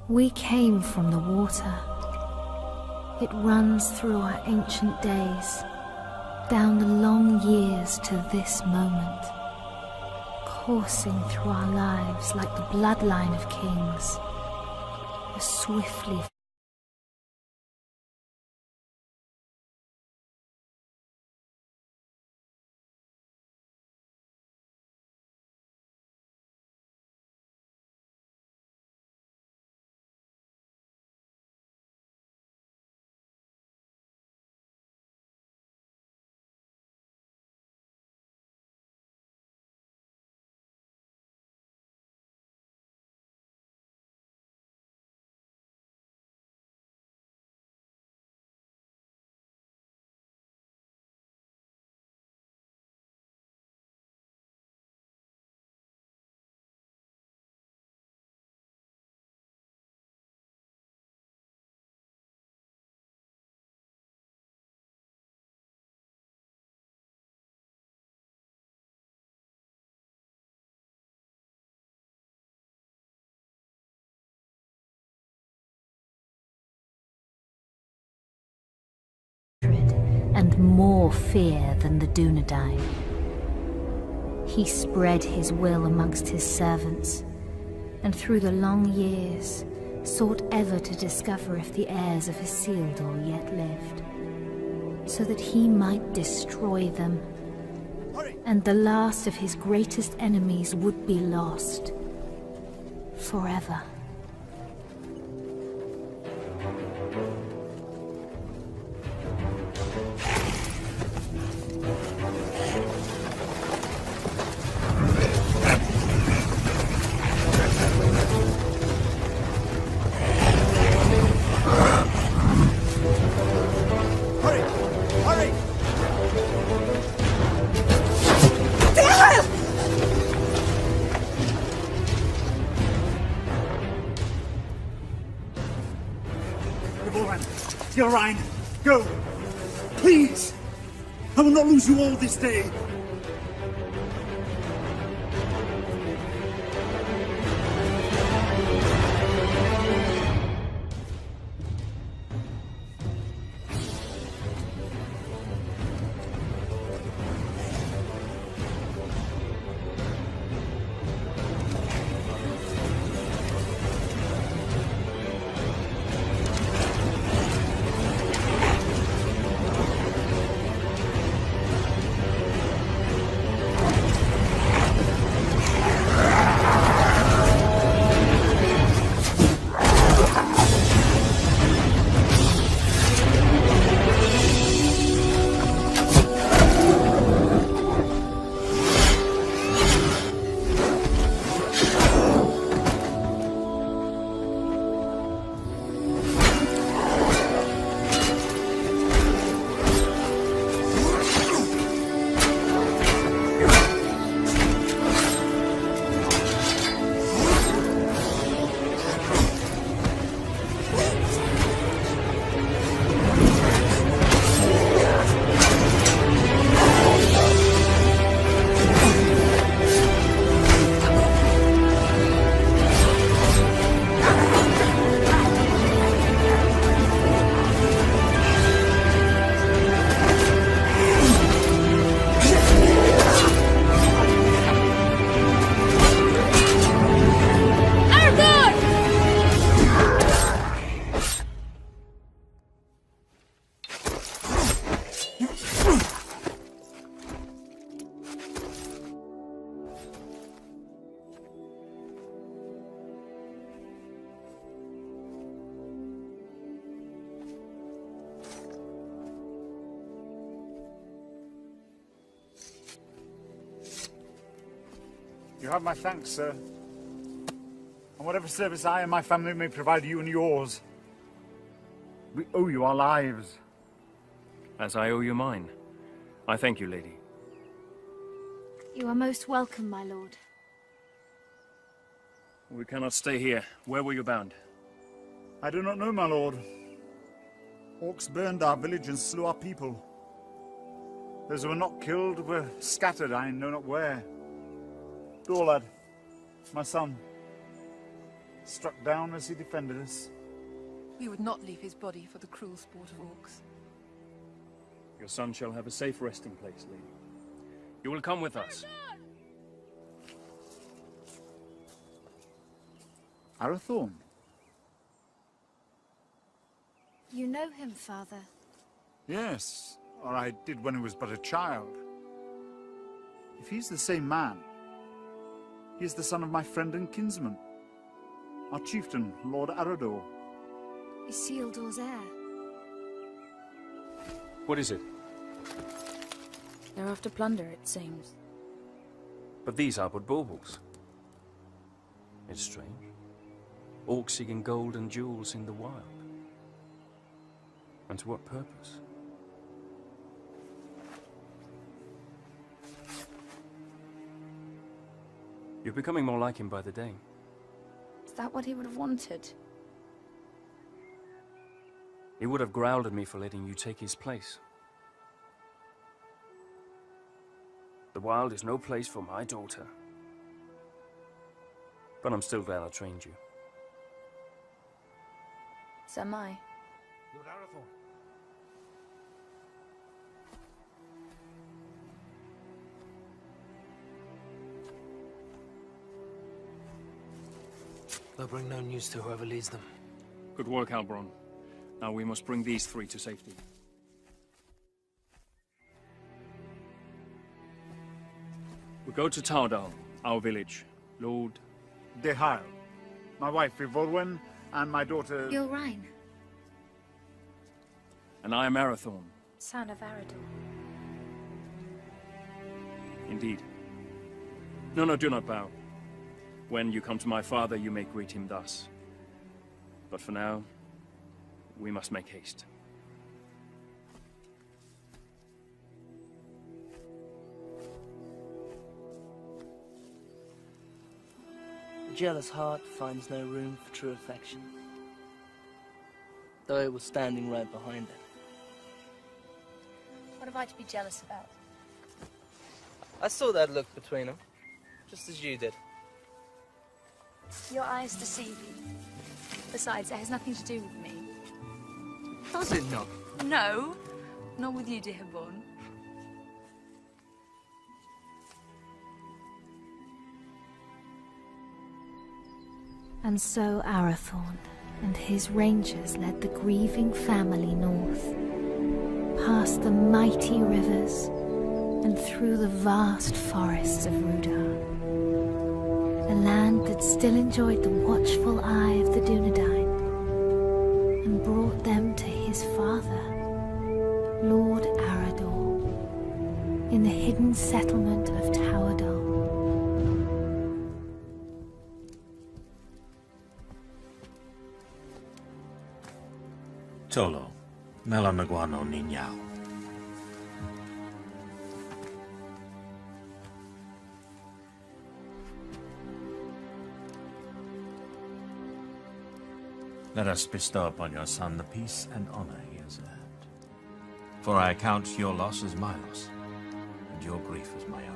We came from the water. It runs through our ancient days, down the long years to this moment, coursing through our lives like the bloodline of kings, as swiftly and more fear than the Dunedain. He spread his will amongst his servants, and through the long years sought ever to discover if the heirs of Isildur yet lived, so that he might destroy them, and the last of his greatest enemies would be lost forever. Gilrain, go! Please! I will not lose you all this day! You have my thanks, sir. And whatever service I and my family may provide you and yours, we owe you our lives. As I owe you mine. I thank you, lady. You are most welcome, my lord. We cannot stay here. Where were you bound? I do not know, my lord. Orcs burned our village and slew our people. Those who were not killed were scattered, I know not where. Dorlad, my son. struck down as he defended us. We would not leave his body for the cruel sport of orcs. Your son shall have a safe resting place, lady. You will come with us. Arathorn? You know him, Father? Yes, or I did when he was but a child. If he's the same man, he is the son of my friend and kinsman, our chieftain, Lord Arador. Isildur's heir. What is it? They're after plunder, it seems. But these are but baubles. It's strange. Orcs seeking gold and jewels in the wild. And to what purpose? You're becoming more like him by the day. Is that what he would have wanted? He would have growled at me for letting you take his place. The wild is no place for my daughter. But I'm still glad I trained you. So am I. Lord Arathorn. They'll bring no news to whoever leads them. Good work, Halbron. Now we must bring these three to safety. We go to Tardal, our village. Lord... Dehail, my wife Ivorwen, and my daughter... Gilrain, And I am Arathorn. son of Arador. Indeed. No, do not bow. When you come to my father, you may greet him thus. But for now, we must make haste. A jealous heart finds no room for true affection, though it was standing right behind it. What have I to be jealous about? I saw that look between them, just as you did. Your eyes deceive you. Besides, it has nothing to do with me. Does it not? No, not with you, dear Born. And so Arathorn and his rangers led the grieving family north, past the mighty rivers and through the vast forests of Rudar. A land that still enjoyed the watchful eye of the Dunedain, and brought them to his father, Lord Arador, in the hidden settlement of Tauerdal. Tolo, Melanaguano Niñao. Let us bestow upon your son the peace and honor he has earned. For I account your loss as my loss, and your grief as my own.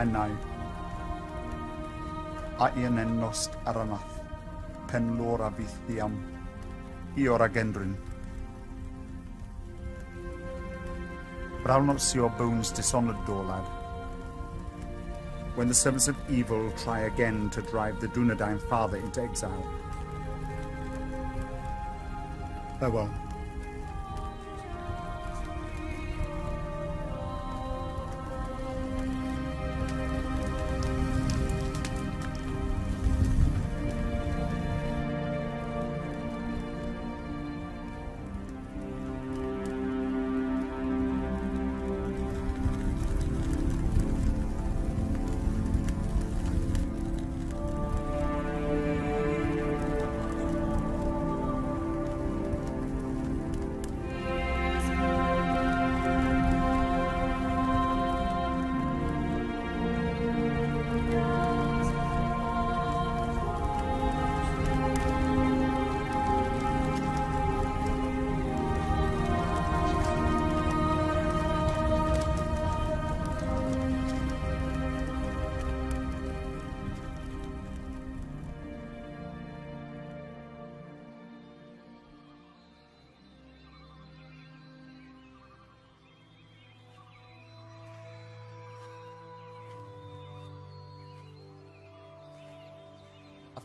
Nai. Aien en nost aranath, pen lora vithiam, iora gendrin. Brown not see your bones dishonored, Dorlad. When the servants of evil try again to drive the Dunedain father into exile. Farewell.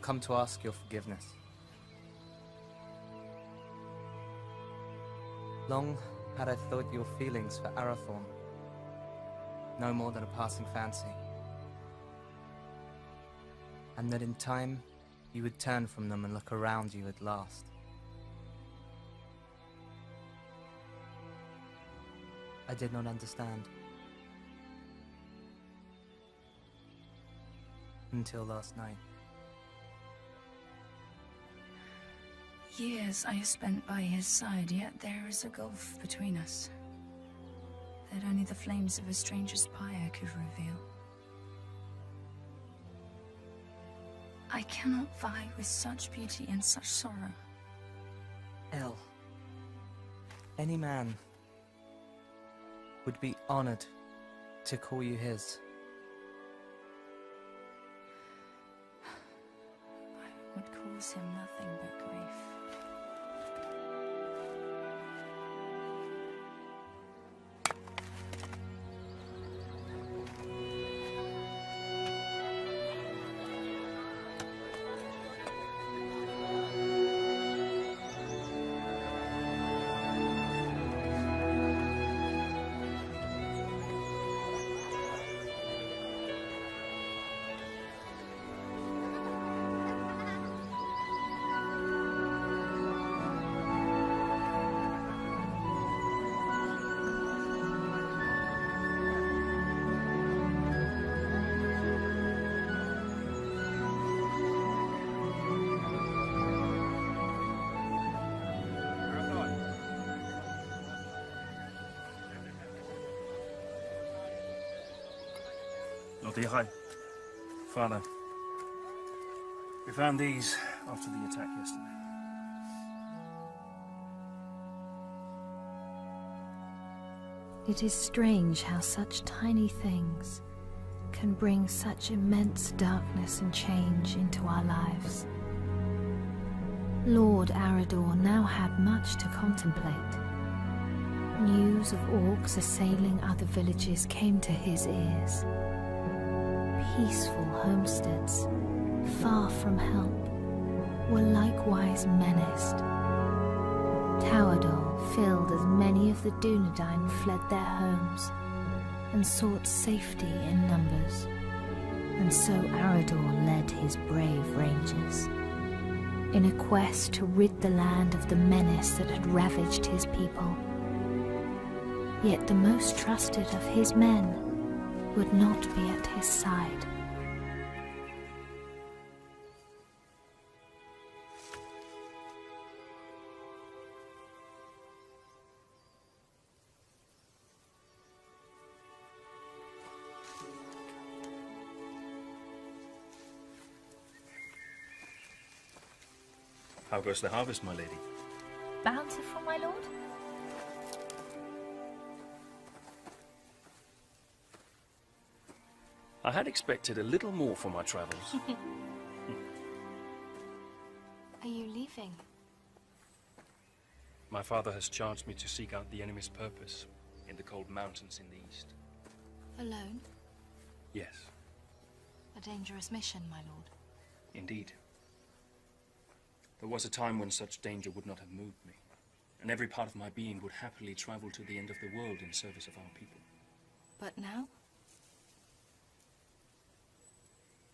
come to ask your forgiveness. Long had I thought your feelings for Arathorn no more than a passing fancy, and that in time you would turn from them and look around you at last. I did not understand. Until last night. Years I have spent by his side, yet there is a gulf between us that only the flames of a stranger's pyre could reveal. I cannot vie with such beauty and such sorrow. El, any man would be honored to call you his. I would cause him nothing but grief. Lord Ihai, Father, we found these after the attack yesterday. It is strange how such tiny things can bring such immense darkness and change into our lives. Lord Arador now had much to contemplate. News of orcs assailing other villages came to his ears. Peaceful homesteads, far from help, were likewise menaced. Towadol filled as many of the Dunedain fled their homes and sought safety in numbers, and so Arador led his brave rangers in a quest to rid the land of the menace that had ravaged his people. Yet the most trusted of his men would not be at his side. How goes the harvest, my lady? Bountiful, my lord? I had expected a little more for my travels. Are you leaving? My father has charged me to seek out the enemy's purpose in the cold mountains in the east. Alone? Yes, A dangerous mission, my lord. indeed. There was a time when such danger would not have moved me, and every part of my being would happily travel to the end of the world in service of our people. But now?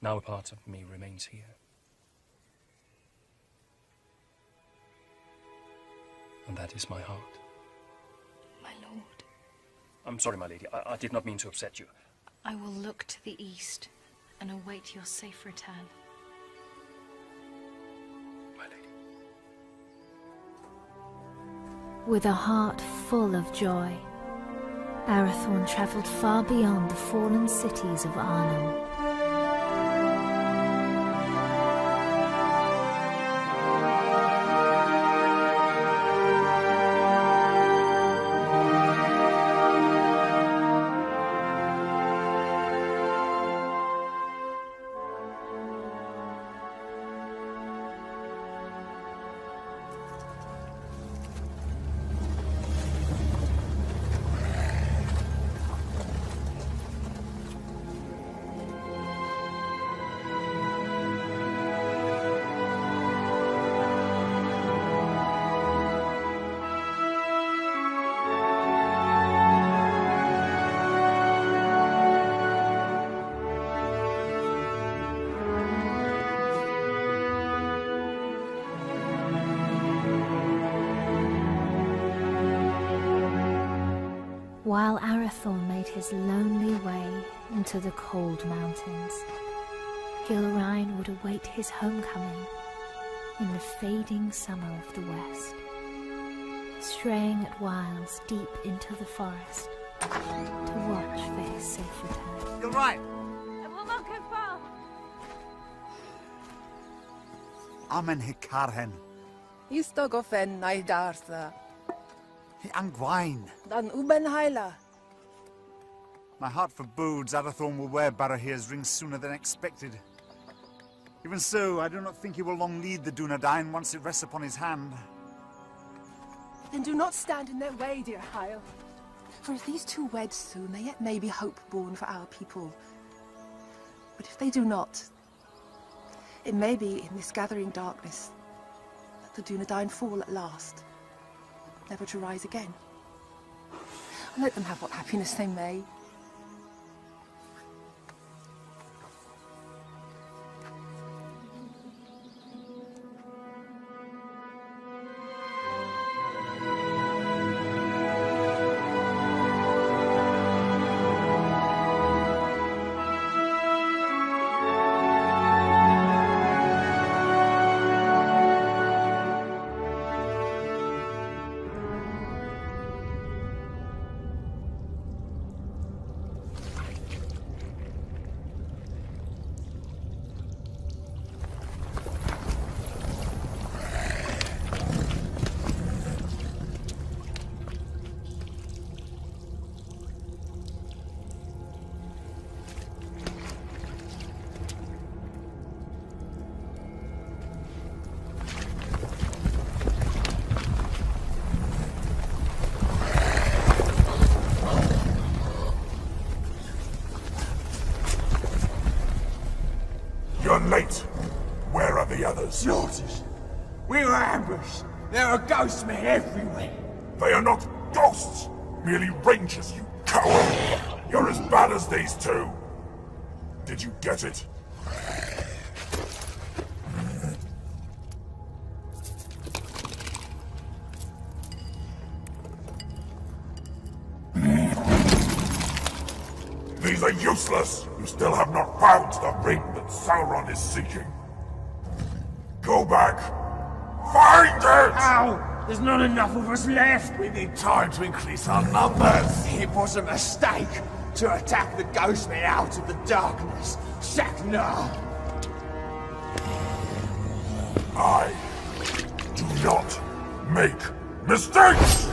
Now a part of me remains here. And that is my heart. My lord. I'm sorry, my lady. I did not mean to upset you. I will look to the east and await your safe return. My lady. With a heart full of joy, Arathorn travelled far beyond the fallen cities of Arnor. while Arathorn made his lonely way into the cold mountains, Gilrain would await his homecoming in the fading summer of the west, straying at whiles deep into the forest to watch for his safe return. Gilrain! Amen hikarhen. Istogofen naidartha. Hi angwain. Dan uben haila. My heart forebodes Arathorn will wear Barahir's ring sooner than expected. Even so, I do not think he will long lead the Dunedain once it rests upon his hand. Then do not stand in their way, dear Hyle. For if these two wed soon, there yet may be hope born for our people. But if they do not, it may be in this gathering darkness that the Dunedain fall at last, never to rise again. Let them have what happiness they may. You're late. Where are the others? Slaughtered. We were ambushed. There are ghost men everywhere. They are not ghosts. Merely rangers, you coward. You're as bad as these two. Did you get it? These are useless! You still have not found the ring that Sauron is seeking. Go back. Find it! Ow! There's not enough of us left! We need time to increase our numbers. It was a mistake to attack the ghost men out of the darkness. Shaknar! I do not make mistakes!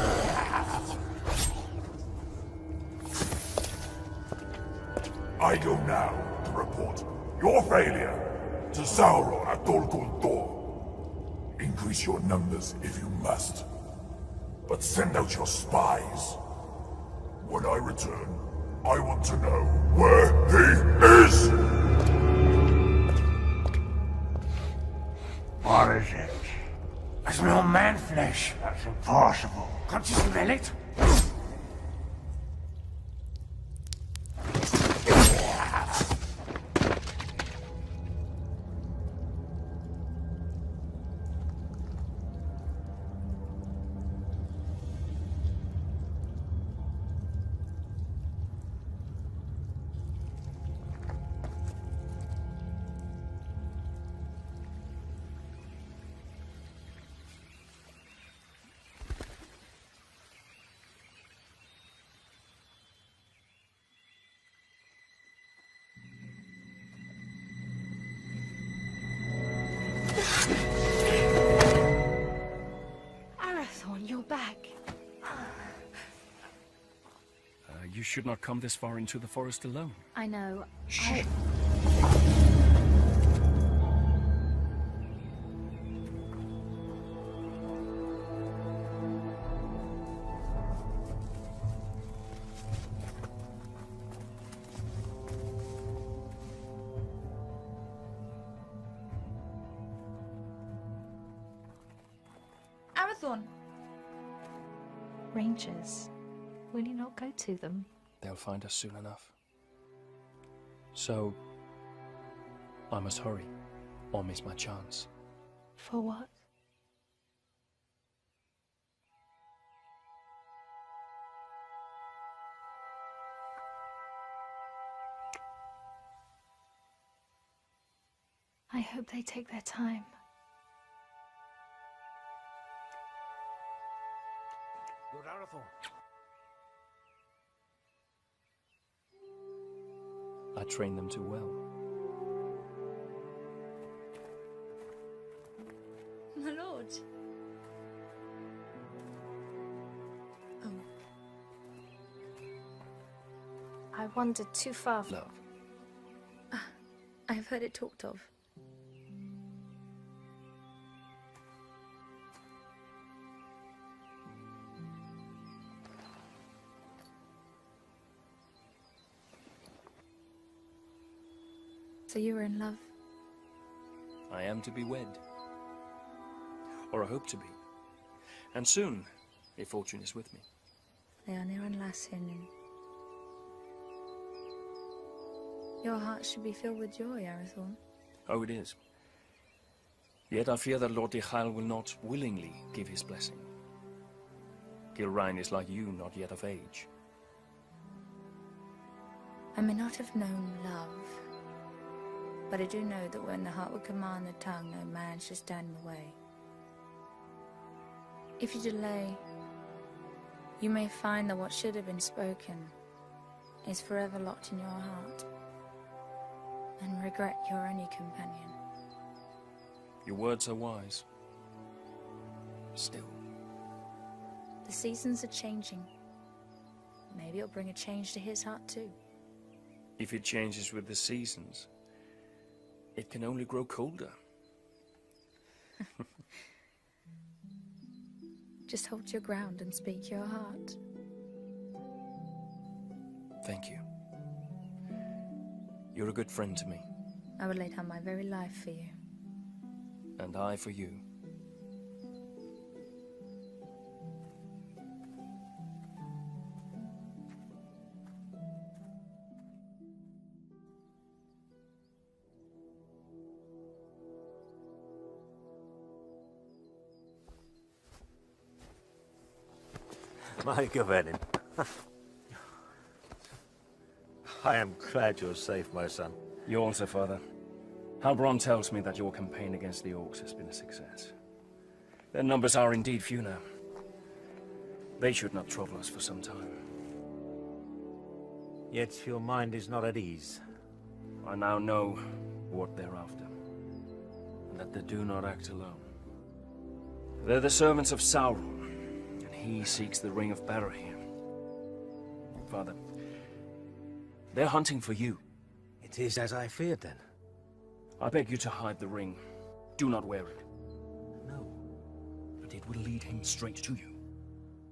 I go now to report your failure to Sauron at Dol Guldur. Increase your numbers if you must, but send out your spies. When I return, I want to know where he is! What is it? It's not man flesh. That's impossible. Can't you smell it? Arathorn, you're back. You should not come this far into the forest alone. I know. Arathorn! Rangers, will you not go to them? They'll find us soon enough. So, I must hurry, or miss my chance. For what? I hope they take their time. Lord Arathorn. I trained them too well. My lord. Oh. I wandered too far. Love. I have heard it talked of. So you were in love? I am to be wed. Or I hope to be. And soon, if fortune is with me. Leonir and Lassin. Your heart should be filled with joy, Arathorn. Oh, it is. Yet I fear that Lord Dichael will not willingly give his blessing. Gilrain is like you, not yet of age. I may not have known love, but I do know that when the heart would command the tongue, no man should stand in the way. If you delay, you may find that what should have been spoken is forever locked in your heart, and regret your only companion. Your words are wise. Still. The seasons are changing. Maybe it'll bring a change to his heart too. If it changes with the seasons, it can only grow colder. Just hold your ground and speak your heart. Thank you. You're a good friend to me. I would lay down my very life for you. And I for you. My Gavenin. I am glad you're safe, my son. You also, Father. Halbrand tells me that your campaign against the Orcs has been a success. Their numbers are indeed few now. They should not trouble us for some time. Yet your mind is not at ease. I now know what they're after. And that they do not act alone. They're the servants of Sauron. He seeks the Ring of Barahir. Father, they're hunting for you. It is as I feared, then. I beg you to hide the ring. Do not wear it. No. But it will lead him straight to you.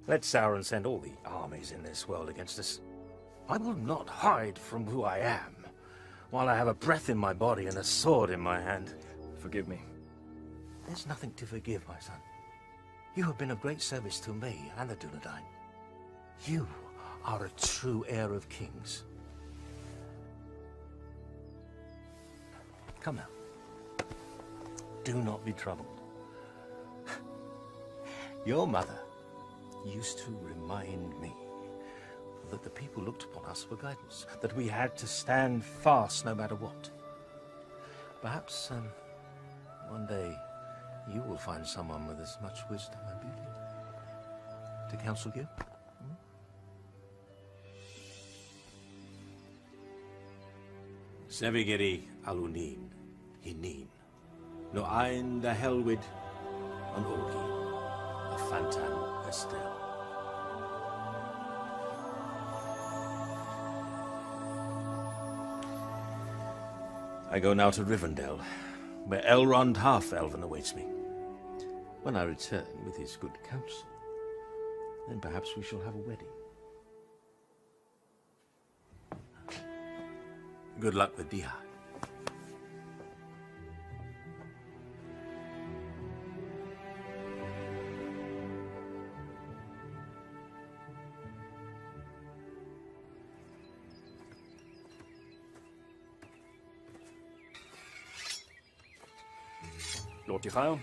Let Sauron send all the armies in this world against us. I will not hide from who I am, while I have a breath in my body and a sword in my hand. Forgive me. There's nothing to forgive, my son. You have been of great service to me and the Dunedain. You are a true heir of kings. Come now. Do not be troubled. Your mother used to remind me that the people looked upon us for guidance, that we had to stand fast no matter what. Perhaps, one day, you will find someone with as much wisdom and beauty to counsel you. Sevigeri alunin, hinin, no ein da helwid, an orgi, a fantan estel. I go now to Rivendell, where Elrond Half-Elven awaits me. When I return with his good counsel, then perhaps we shall have a wedding. Good luck with Dihad. Lord Dichael.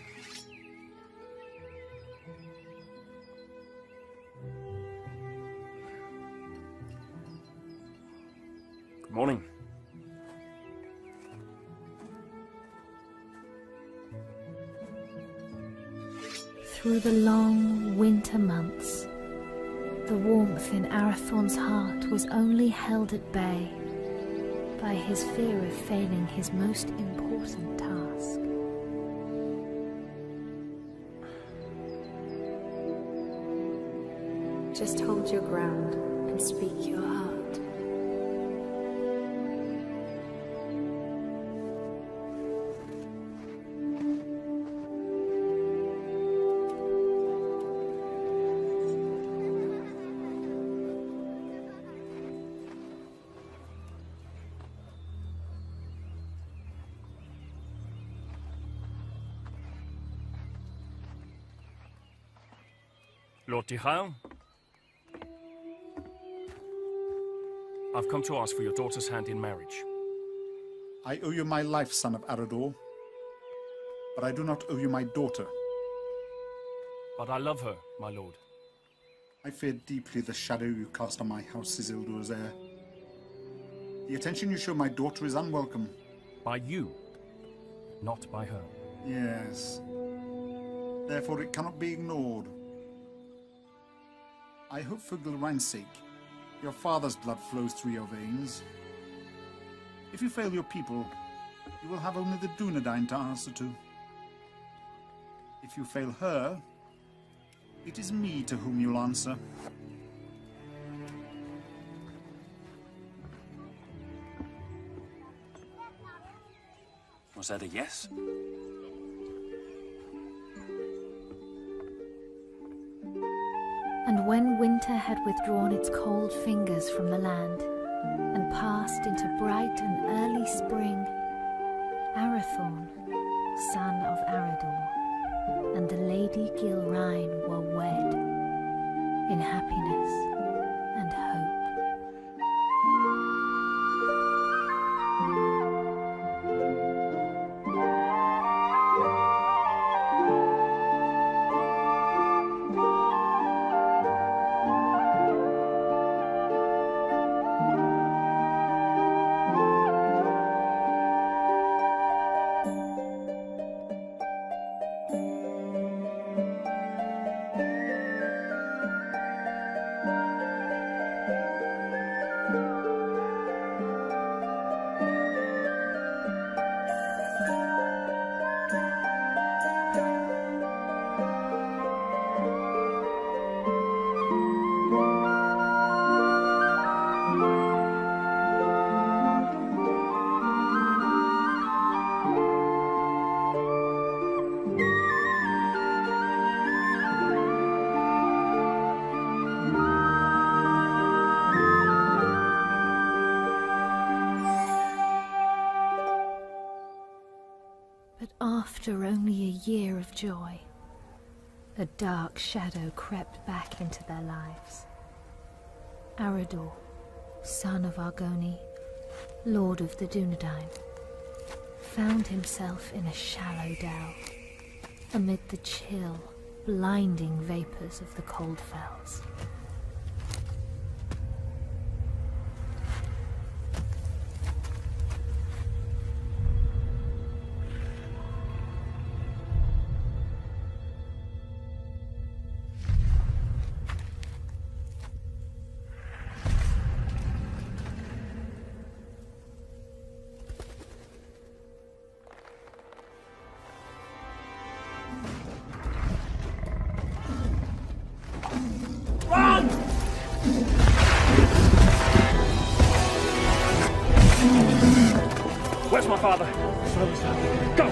Good morning. Through the long winter months, the warmth in Arathorn's heart was only held at bay by his fear of failing his most important task. Just hold your ground and speak your heart. Lord Tihael? I've come to ask for your daughter's hand in marriage. I owe you my life, son of Arador. But I do not owe you my daughter. But I love her, my lord. I fear deeply the shadow you cast on my house, Isildur's heir. The attention you show my daughter is unwelcome. By you, not by her. Yes. Therefore it cannot be ignored. I hope for Gilrain's sake, your father's blood flows through your veins. If you fail your people, you will have only the Dunedain to answer to. If you fail her, it is me to whom you'll answer. Was that a yes? And when winter had withdrawn its cold fingers from the land and passed into bright and early spring, Arathorn, son of Arador, and the Lady Gilrain were wed in happiness and hope. After only a year of joy, a dark shadow crept back into their lives. Arador, son of Argoni, lord of the Dunedain, found himself in a shallow dell, amid the chill, blinding vapors of the cold fells. Where's my father? Go!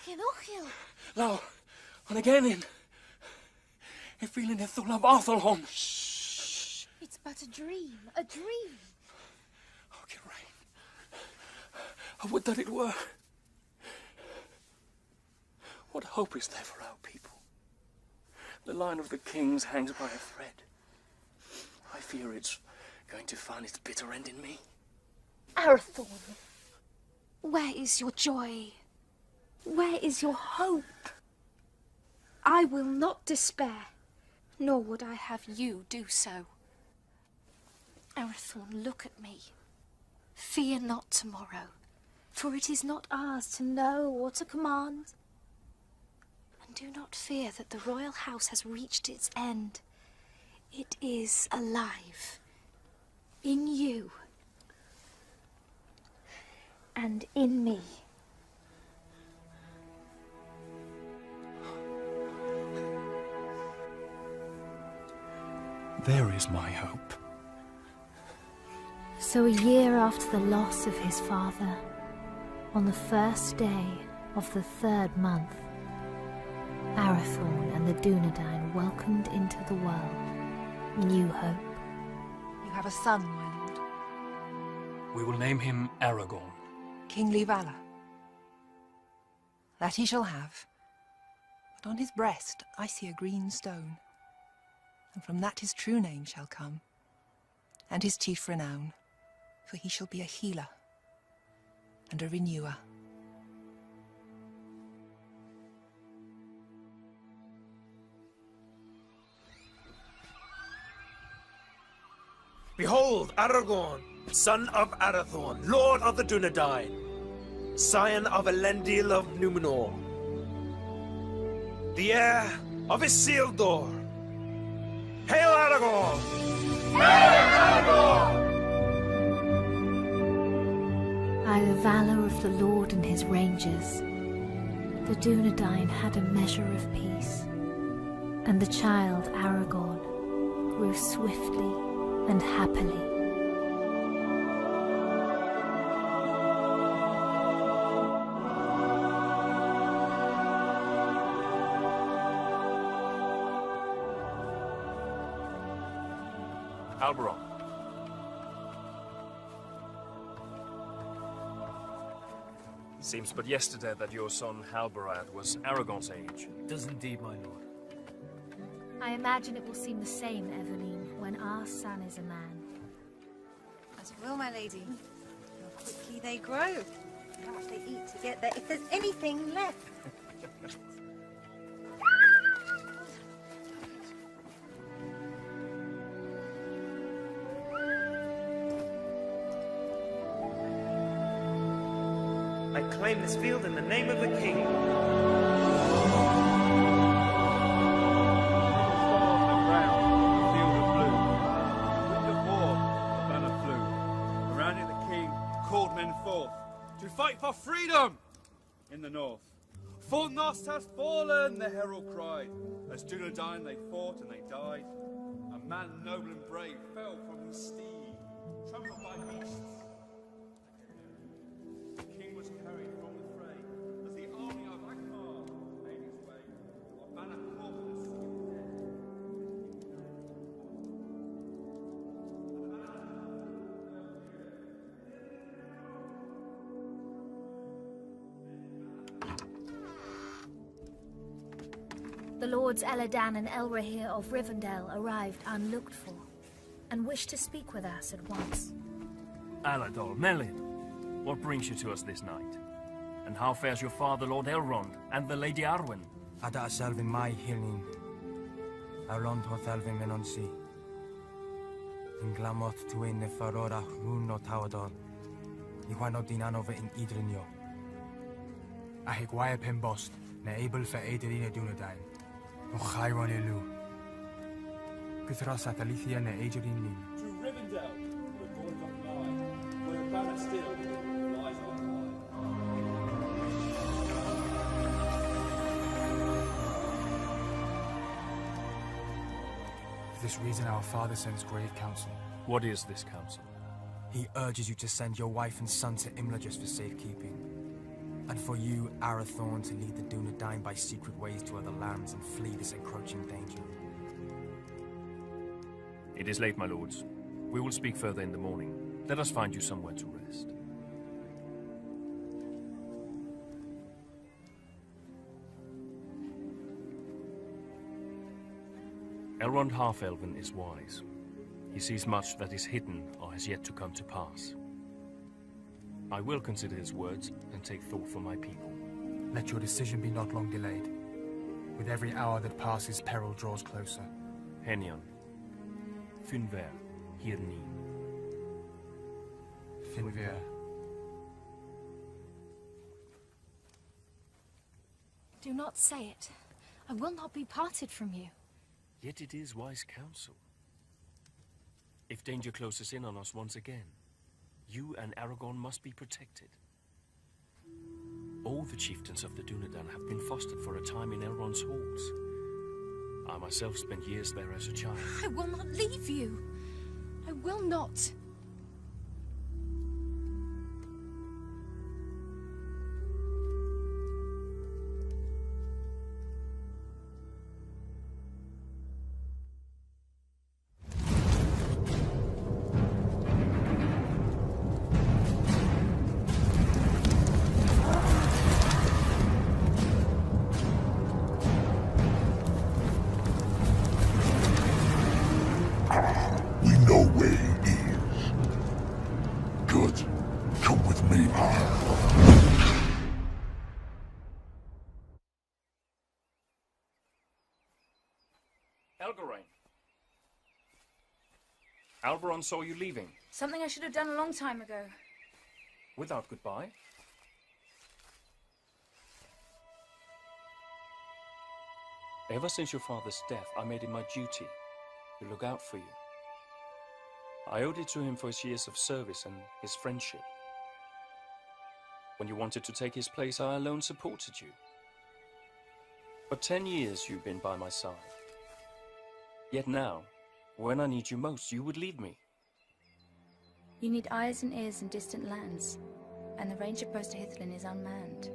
Genochil. Now, and again in feeling it through love Arthurholm. It's but a dream, a dream. Oh, Geraint. I would that it were. What hope is there for our people? The line of the kings hangs by a thread. I fear it's going to find its bitter end in me. Arathorn, where is your joy? Where is your hope? I will not despair, nor would I have you do so. Arathorn, look at me. Fear not tomorrow, for it is not ours to know or to command. And do not fear that the royal house has reached its end. It is alive. In you. And in me. There is my hope. So a year after the loss of his father, on the first day of the 3rd month, Arathorn and the Dunedain welcomed into the world new hope. You have a son, my lord. We will name him Aragorn. Kingly valor. That he shall have. But on his breast I see a green stone. And from that his true name shall come, and his chief renown, for he shall be a healer and a renewer. Behold, Aragorn, son of Arathorn, lord of the Dunedain, scion of Elendil of Numenor, the heir of Isildur. Hail Aragorn! Hail Aragorn! By the valour of the Lord and his rangers, the Dunedain had a measure of peace, and the child Aragorn grew swiftly and happily. Alberon. Seems but yesterday that your son Halbarad was Aragorn's age. It does indeed, my lord. I imagine it will seem the same, Eveline, when our son is a man. As it will, my lady. How quickly they grow. How much they eat to get there, if there's anything left. I claim this field in the name of the king. To fight for freedom in the north. Fornost has fallen, the herald cried. As Dunedain they fought and they died. A man noble and brave fell from his steed, trampled by beasts. The king was carried from the fray as the army of Akbar made its way. Our banner hopeless in death. The lords Elladan and Elrahir of Rivendell arrived unlooked for, and wished to speak with us at once. Aladol, Melin, what brings you to us this night? And how fares your father, Lord Elrond, and the Lady Arwen? Ada Selvin mai hilnin. Elrond ho Thelvin menonsi. In glamot tuin ne farora run no tawador. Iwano dinano ve in idrinio. Ahigwaya pembost, ne able fe Adrina Dunedain. O Chiron elu. Pithra Satalicia ne Adrian lin. To Rivendell, the dawn doth lie, where the banner still lies on For this reason our father sends grave counsel. What is this counsel? He urges you to send your wife and son to Imladris for safekeeping. And for you, Arathorn, to lead the Dunedain by secret ways to other lands and flee this encroaching danger. It is late, my lords. We will speak further in the morning. Let us find you somewhere to rest. Elrond Half-Elven is wise. He sees much that is hidden or has yet to come to pass. I will consider his words and take thought for my people. Let your decision be not long delayed. With every hour that passes, peril draws closer. Henyon. Finver. Hirni. Finver. Do not say it. I will not be parted from you. Yet it is wise counsel. If danger closes in on us once again, you and Aragorn must be protected. All the chieftains of the Dunedain have been fostered for a time in Elrond's halls. I myself spent years there as a child. I will not leave you. I will not. Elgarain. Alberon saw you leaving. Something I should have done a long time ago. Without goodbye? Ever since your father's death, I made it my duty to look out for you. I owed it to him for his years of service and his friendship. When you wanted to take his place, I alone supported you. For 10 years you've been by my side. Yet now, when I need you most, you would leave me. You need eyes and ears in distant lands, and the ranger post to Hithlin is unmanned.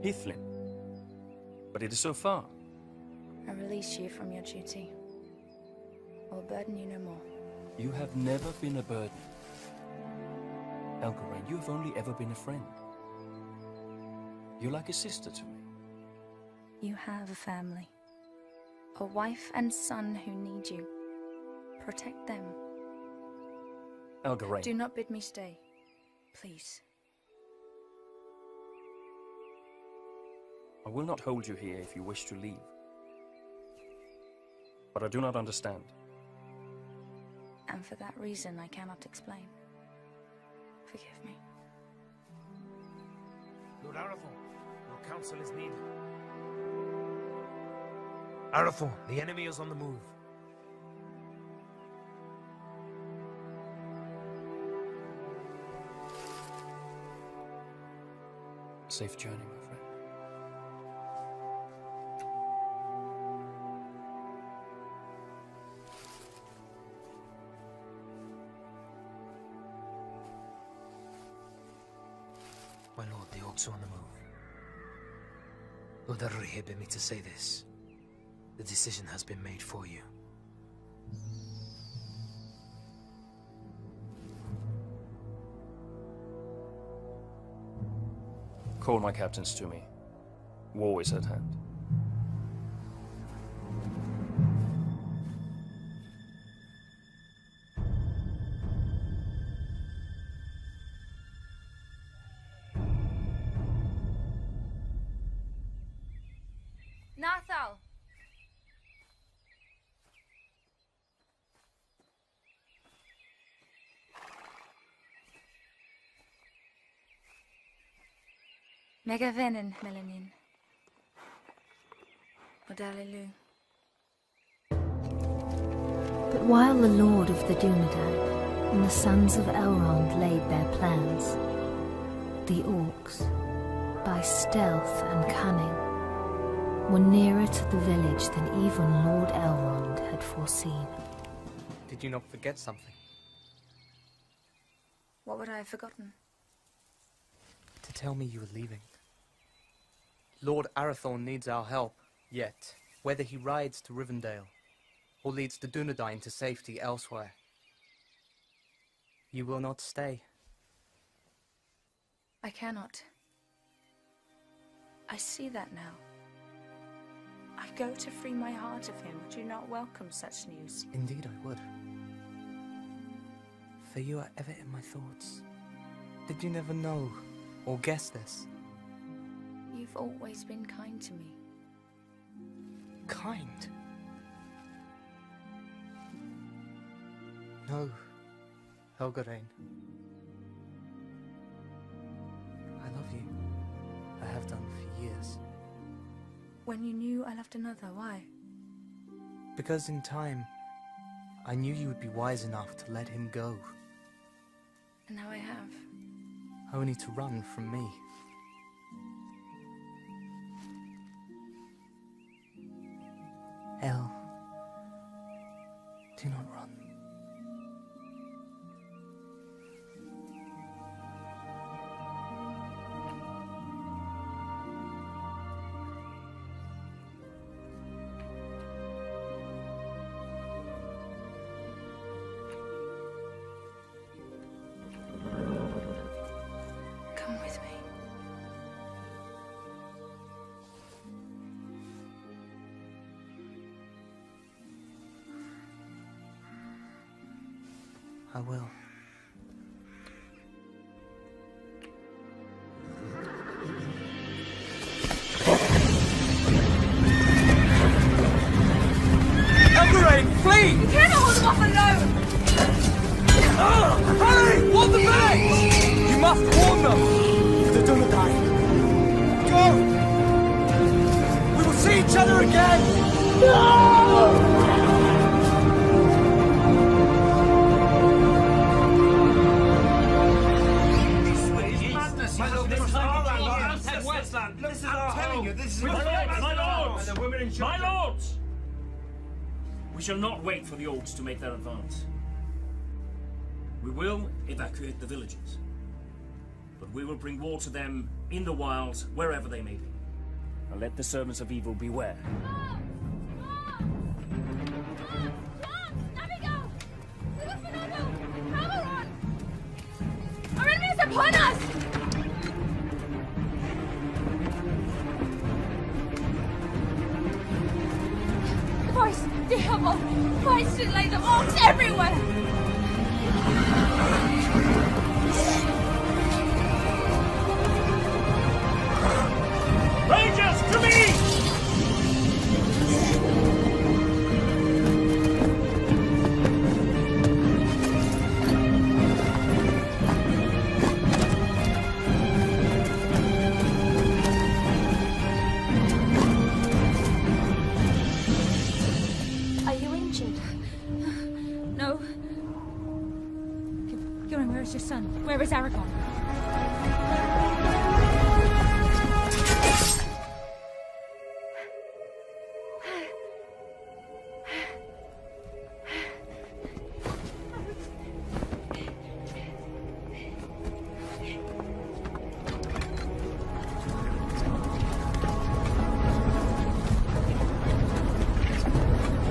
Hithlin? But it is so far. I release you from your duty. I will burden you no more. You have never been a burden. Elgarain, you have only ever been a friend. You're like a sister to me. You have a family. A wife and son who need you. Protect them. Elgarain. Do not bid me stay. Please. I will not hold you here if you wish to leave. But I do not understand. And for that reason, I cannot explain. Forgive me. Lord Arathorn, your counsel is needed. Arathorn, the enemy is on the move. Safe journey, my friend. My lord, the orcs are on the move. Lord Aruri bid me to say this. The decision has been made for you. Call my captains to me. War is at hand. Nathal! Megavenen, Melanin. Odalilu. But while the Lord of the Dunedain and the sons of Elrond laid their plans, the orcs, by stealth and cunning, were nearer to the village than even Lord Elrond had foreseen. Did you not forget something? What would I have forgotten? To tell me you were leaving. Lord Arathorn needs our help, yet whether he rides to Rivendell or leads the Dunedain to safety elsewhere, you will not stay. I cannot. I see that now. I go to free my heart of him. Would you not welcome such news? Indeed I would. For you are ever in my thoughts. Did you never know or guess this? You've always been kind to me. Kind? No, Helgarain. I love you. I have done for years. When you knew I loved another, why? Because in time, I knew you would be wise enough to let him go. And now I have. Only to run from me. El, do not run. Come with me. I will. Helgarain, flee! You cannot hold them off alone! Hurry! Warn the bags! You must warn them! The Dunedain. Go! We will see each other again! No! My lords! We shall not wait for the orcs to make their advance. We will evacuate the villages. But we will bring war to them in the wilds, wherever they may be. And let the servants of evil beware. Our enemy is upon us! Voice, the Hubble! Voice to lay the orcs everywhere! Rangers, to me! Are you injured? No. Gillen, where is your son? Where is Aragorn?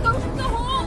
Go to the hall!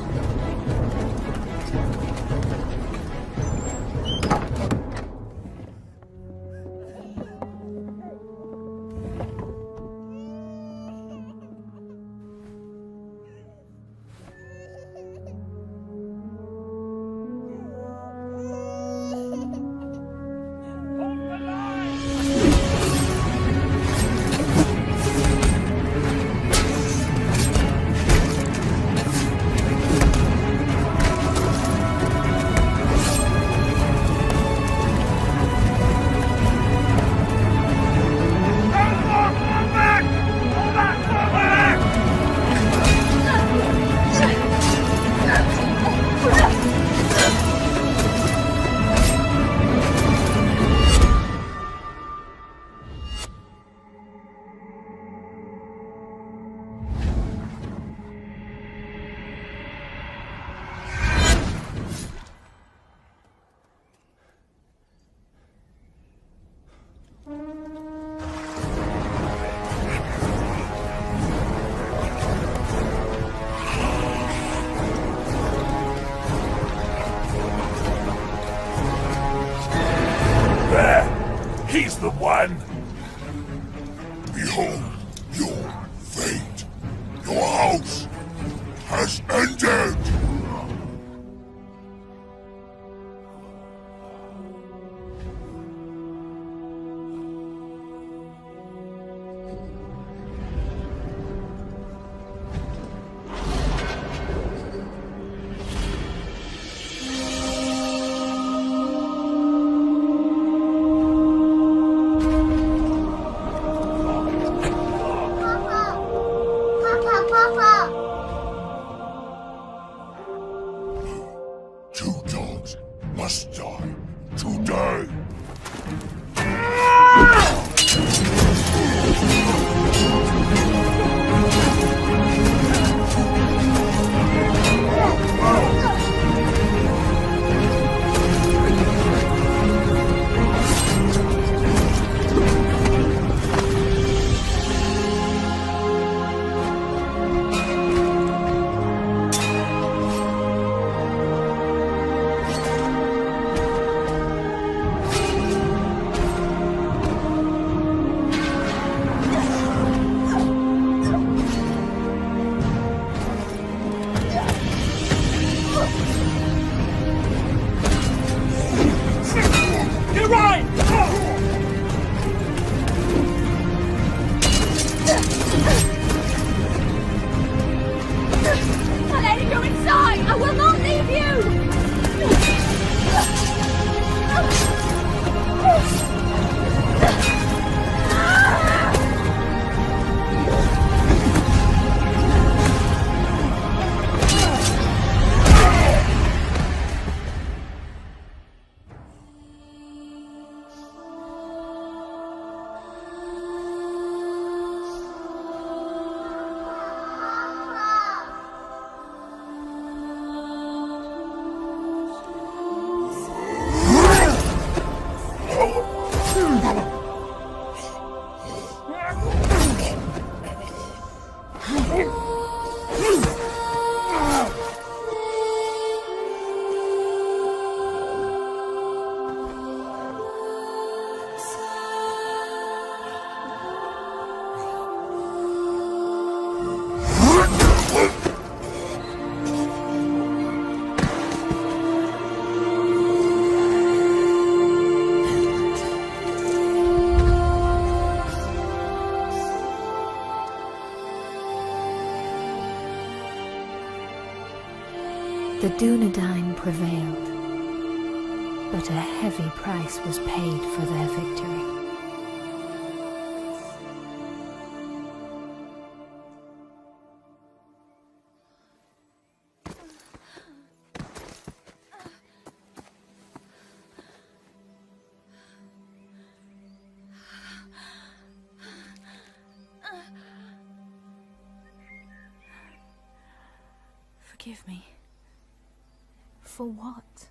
house has ended! Two dogs must die today! Get right! I'm letting you inside! I will not leave The Dunedain prevailed, but a heavy price was paid for their victory. Forgive me. For what?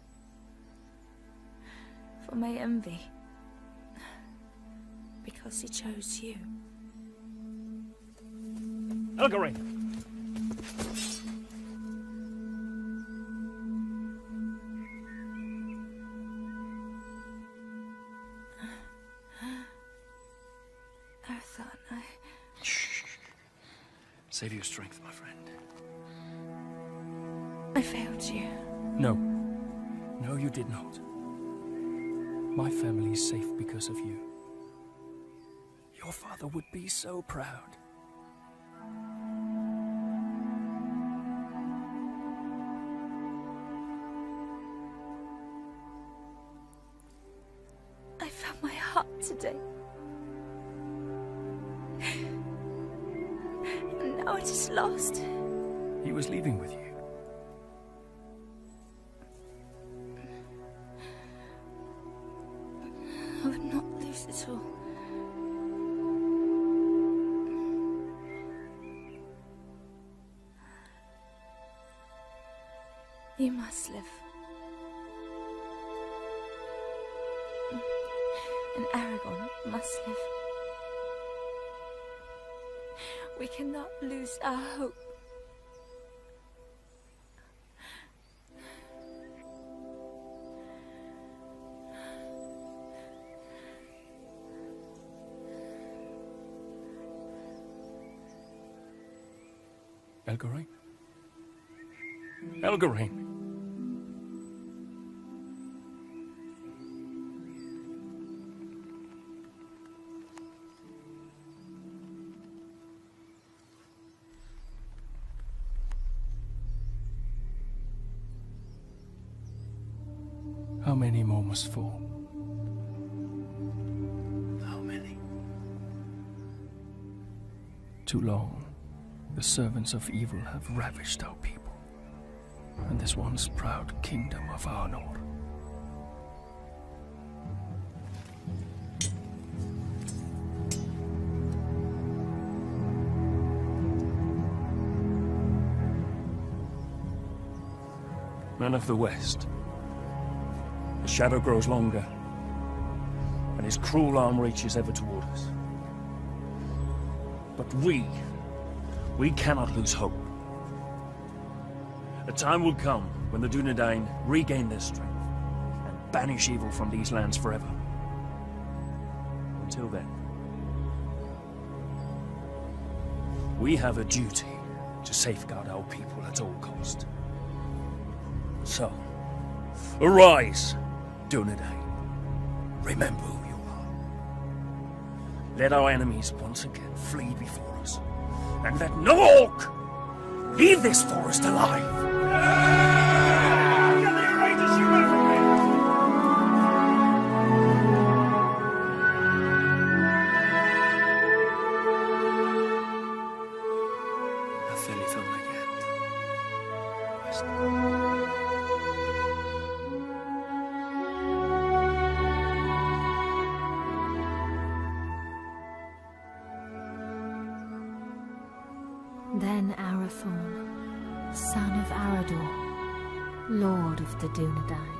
For my envy. Because he chose you. Elgarin! Arathorn, Shh. Save your strength, my friend. I failed you. No. No, you did not. My family is safe because of you. Your father would be so proud. I found my heart today. And now it is lost. He was leaving with you. I would not lose it all. You must live. And Aragorn must live. We cannot lose our hope. Elgarine? Elgarine! How many more must fall? How many? Too long, the servants of evil have ravished our people, and this once proud kingdom of Arnor. Men of the West, the shadow grows longer, and his cruel arm reaches ever toward us. But we cannot lose hope. A time will come when the Dunedain regain their strength and banish evil from these lands forever. Until then, we have a duty to safeguard our people at all cost. So, arise, Dunedain. Remember who you are. Let our enemies once again flee before us, and let no orc leave this forest alive! Then Arathorn, son of Arador, lord of the Dunedain,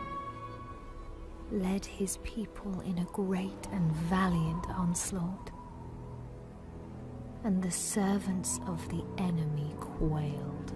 led his people in a great and valiant onslaught, and the servants of the enemy quailed.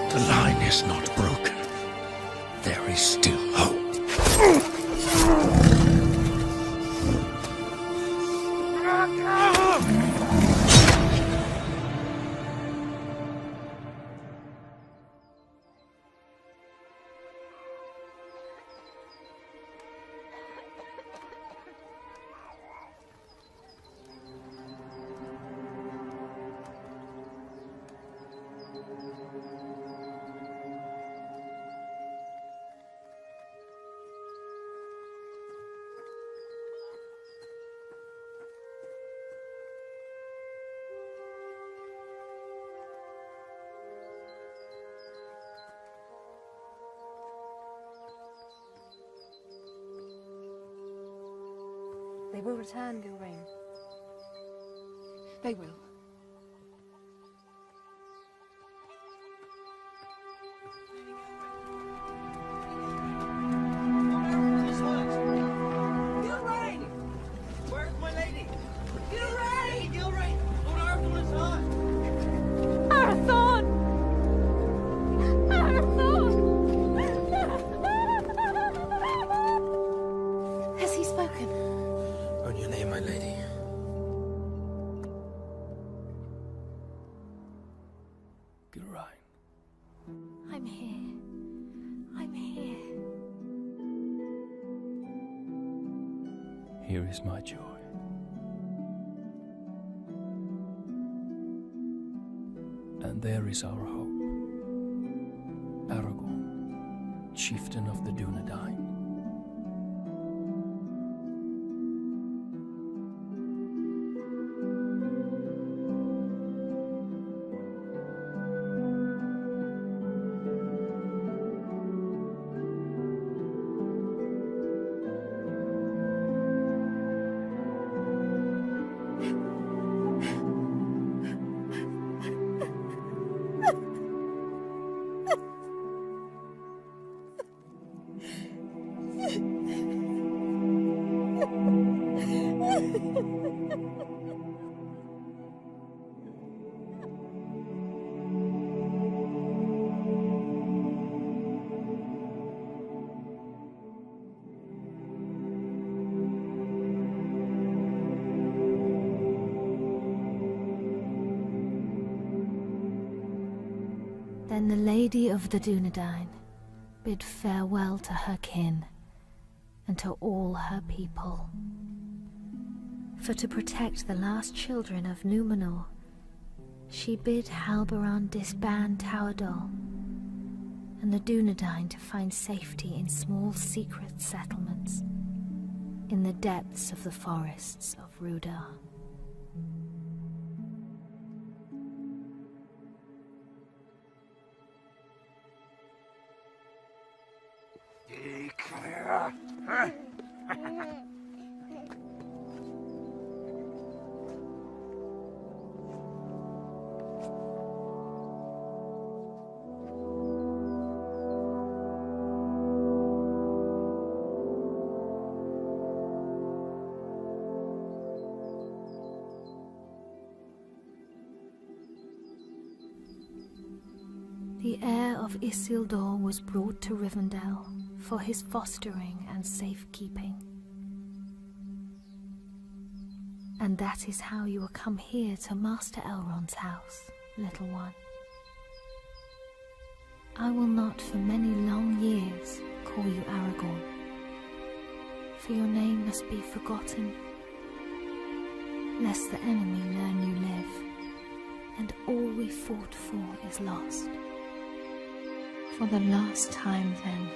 The line is not broken. There is still hope. They will return, Gilrain. They will. Gilrain! Where's my lady? Gilrain! Gilrain! Lord Arathorn is hurt! Arathorn! Arathorn! Has he spoken? On your name, my lady. Gilrain. I'm here. I'm here. Here is my joy. And there is our hope. Aragorn, chieftain of the Dunedain. Then the Lady of the Dunedain bid farewell to her kin and to all her people. For to protect the last children of Númenor, she bid Halberon disband Tawadol and the Dunedain to find safety in small secret settlements in the depths of the forests of Rudar. The heir of Isildur was brought to Rivendell for his fostering and safekeeping. And that is how you will come here to Master Elrond's house, little one. I will not for many long years call you Aragorn, for your name must be forgotten, lest the enemy learn you live, and all we fought for is lost. For the last time then,